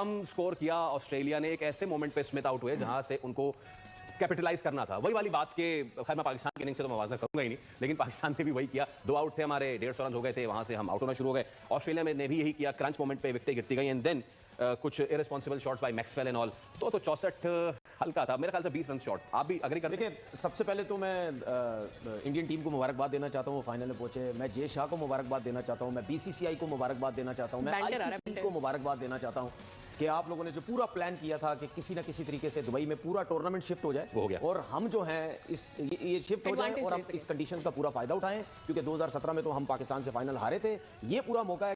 कम score किया Australia ने, एक ऐसे मोमेंट पे स्मिथ आउट हुए जहां से उनको कैपिटलाइज करना था। वही वाली बात के, खैर मैं पाकिस्तान की इनिंग्स से तो मवाजना करूंगा ही नहीं, लेकिन पाकिस्तान ने भी वही किया। 2 आउट थे हमारे, 150 रन हो गए थे, वहां से हम आउट होना शुरू हो गए। ऑस्ट्रेलिया में ने भी यही किया, क्रंच मोमेंट पे विकेटें गिरती गई एंड देन कुछ irresponsible shots bye Maxwell and all. तो 64 हल्का था मेरे ख्याल से 20 रन शॉट। आप भी अग्री करते हैं? देखिए, सबसे पहले तो मैं इंडियन टीम को मुबारकबाद देना चाहता हूँ, वो फाइनल में पहुंचे। मैं जे शाह को मुबारकबाद देना चाहता हूँ, मैं बीसीसीआई को मुबारकबाद देना चाहता हूँ, मैं आईसीसी को मुबारकबाद देना चाहता हूँ कि आप लोगों ने जो पूरा प्लान किया था कि किसी ना किसी तरीके से दुबई में पूरा टूर्नामेंट शिफ्ट हो जाए, वो हो गया। और हम जो हैं ये शिफ्ट हो जाए और हम इस कंडीशन का पूरा फायदा उठाएं, क्योंकि 2017 में तो हम पाकिस्तान से फाइनल हारे थे। ये पूरा मौका है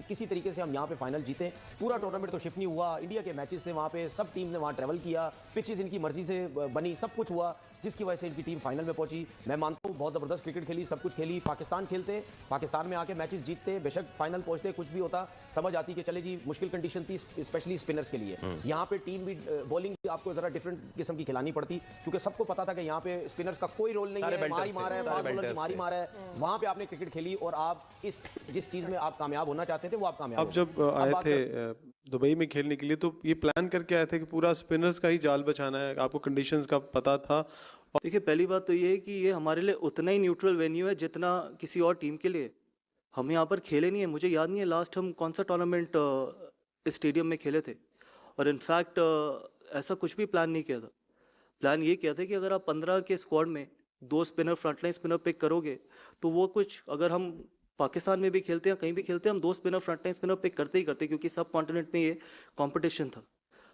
किसी तरीके से हम यहाँ पे फाइनल जीते। पूरा टूर्नामेंट तो शिफ्ट नहीं हुआ, इंडिया के मैचेस थे वहाँ पे, सब टीम ने वहाँ ट्रैवल किया, पिचेस इनकी मर्जी से बनी, सब कुछ हुआ, जिसकी वजह से इनकी टीम फाइनल में पहुंची। मैं मानता हूँ बहुत ज़बरदस्त क्रिकेट खेली, सब कुछ खेली। पाकिस्तान खेलते, पाकिस्तान में आके मैचेस जीतते, बेशक फाइनल पहुंचते, कुछ भी होता, समझ आती कि चले जी मुश्किल कंडीशन थी स्पेशली स्पिनर्स के लिए। यहाँ पे टीम भी बॉलिंग आपको जरा डिफरेंट किस्म की खिलानी पड़ती, क्योंकि सबको पता था कि यहाँ पे स्पिनर्स का कोई रोल नहीं है, मारी मार है, बॉलर की मारी मार है। वहाँ पे आपने क्रिकेट खेली और आप जिस चीज़ में आप कामयाब होना चाहते थे वो आप कामयाब। आप जब आए थे दुबई में खेलने के लिए तो ये प्लान करके आए थे कि पूरा स्पिनर्स का ही जाल बचाना है, आपको कंडीशंस का पता था? देखिए, पहली बात तो ये है कि ये हमारे लिए उतना ही न्यूट्रल वेन्यू है जितना किसी और टीम के लिए। हम यहाँ पर खेले नहीं है, मुझे याद नहीं है लास्ट हम कौन सा टूर्नामेंट इस स्टेडियम में खेले थे। और इनफैक्ट ऐसा कुछ भी प्लान नहीं किया था। प्लान ये किया था कि अगर आप 15 के स्क्वाड में 2 स्पिनर, फ्रंटलाइन स्पिनर पिक करोगे तो वो कुछ, अगर हम पाकिस्तान में भी खेलते हैं, कहीं भी खेलते हैं, हम 2 स्पिनर, फ्रंटलाइन स्पिनर पिक करते ही करते, क्योंकि सब कॉन्टिनेंट में ये कंपटीशन था।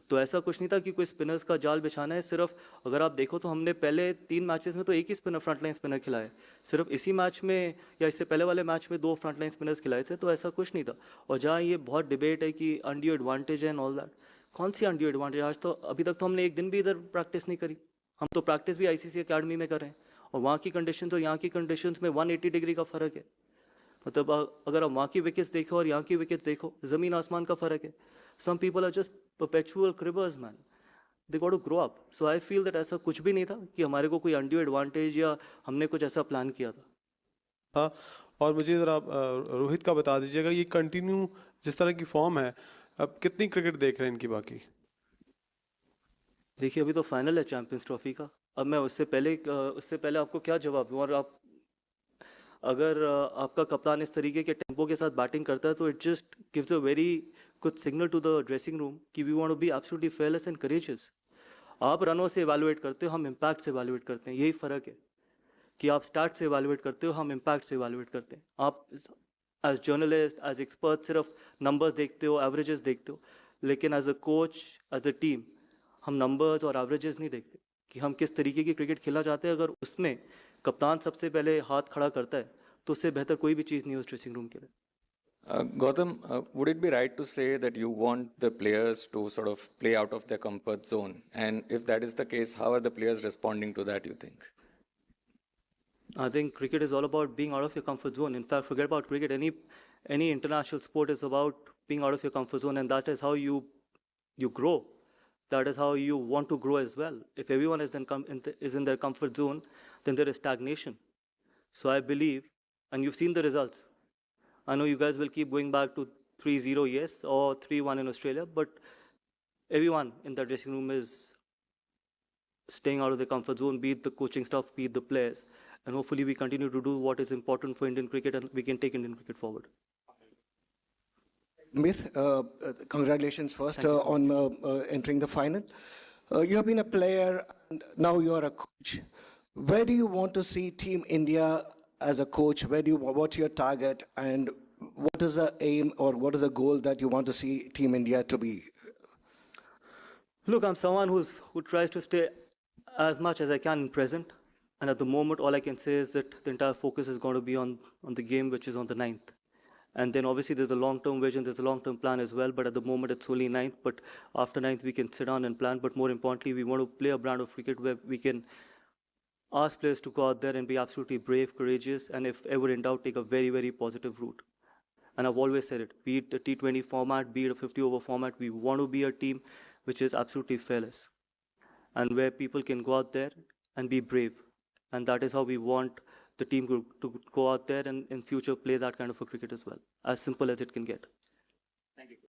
तो ऐसा कुछ नहीं था कि कोई स्पिनर्स का जाल बिछाना है। सिर्फ अगर आप देखो तो हमने पहले 3 मैचेस में तो एक ही स्पिनर, फ्रंटलाइन स्पिनर खिलाए। सिर्फ इसी मैच में या इससे पहले वाले मैच में 2 फ्रंटलाइन स्पिनर्स खिलाए थे, तो ऐसा कुछ नहीं था। और जहाँ ये बहुत डिबेट है कि अनड्यू एडवांटेज है एंड ऑल दैट, कौन सी अनड्यू एडवांटेज? आज तो अभी तक तो हमने एक दिन भी इधर प्रैक्टिस नहीं करी। हम तो प्रैक्टिस भी आईसीसी अकेडमी में कर रहे हैं, और वहाँ की कंडीशन और यहाँ की कंडीशंस में 180 डिग्री का फ़र्क है। मतलब अगर आप वहाँ की विकेट्स देखो और यहाँ की विकेट्स देखो, ज़मीन आसमान का फ़र्क है। Some people are just perpetual cribbers, man. They got to grow up. So I feel that ऐसा कुछ भी नहीं था कि हमारे को कोई undue advantage या हमने कुछ ऐसा प्लान किया था। और मुझे ज़रा रोहित का बता दीजिएगा, ये कंटिन्यू जिस तरह की फॉर्म है, अब कितनी क्रिकेट देख रहे हैं इनकी बाकी? देखिए, अभी तो फाइनल है चैंपियंस ट्रॉफी का। अब मैं उससे पहले आपको क्या जवाब दूँ? और आप अगर आपका कप्तान इस तरीके के टेम्पो के साथ बैटिंग करता है तो it just gives a very good signal to the dressing room कि we want to be absolutely fearless and courageous. आप रनों से इवैल्यूएट करते हो, हम इम्पैक्ट से इवैल्यूएट करते हैं। यही फ़र्क है कि आप स्टार्ट से इवैल्यूएट करते हो, हम इम्पैक्ट से इवैल्यूएट करते हैं। आप एज जर्नलिस्ट, एज एक्सपर्ट सिर्फ नंबर्स देखते हो, एवरेजेस देखते हो, लेकिन as a coach, as a team, हम नंबर्स और एवरेजेस नहीं देखते कि हम किस तरीके की क्रिकेट खेलना चाहते हैं। अगर उसमें कप्तान सबसे पहले हाथ खड़ा करता है तो उससे बेहतर कोई भी चीज़ नहीं है उस ड्रेसिंग रूम के लिए। Gautam, would it be right to say that you want the players to sort of play out of their comfort zone? And if that is the case, how are the players responding to that, you think? I think cricket is all about being out of your comfort zone. In fact, forget about cricket. Any international sport is about being out of your comfort zone, and that is how you grow. That is how you want to grow as well. If everyone is in their comfort zone, then there is stagnation. So I believe, and you've seen the results. I know you guys will keep going back to 3-0, yes, or 3-1 in Australia, but everyone in that dressing room is staying out of the comfort zone, be it the coaching staff, be it the players. And hopefully we continue to do what is important for Indian cricket and we can take Indian cricket forward. Mir, congratulations first on entering the final. You have been a player and now you are a coach. Where do you want to see Team India as a coach? What's your target, and what is the aim or what is the goal that you want to see Team India to be? Look, I'm someone who tries to stay as much as I can in present. And at the moment, all I can say is that the entire focus is going to be on the game, which is on the 9th. And then obviously there's a long-term vision, there's a long-term plan as well. But at the moment, it's only 9th. But after 9th, we can sit down and plan. But more importantly, we want to play a brand of cricket where we can ask players to go out there and be absolutely brave, courageous, and if ever in doubt, take a very, very positive route. And I've always said it, be it a T20 format, be it a 50-over format, we want to be a team which is absolutely fearless and where people can go out there and be brave. And that is how we want the team to go out there and in future play that kind of a cricket as well. As simple as it can get.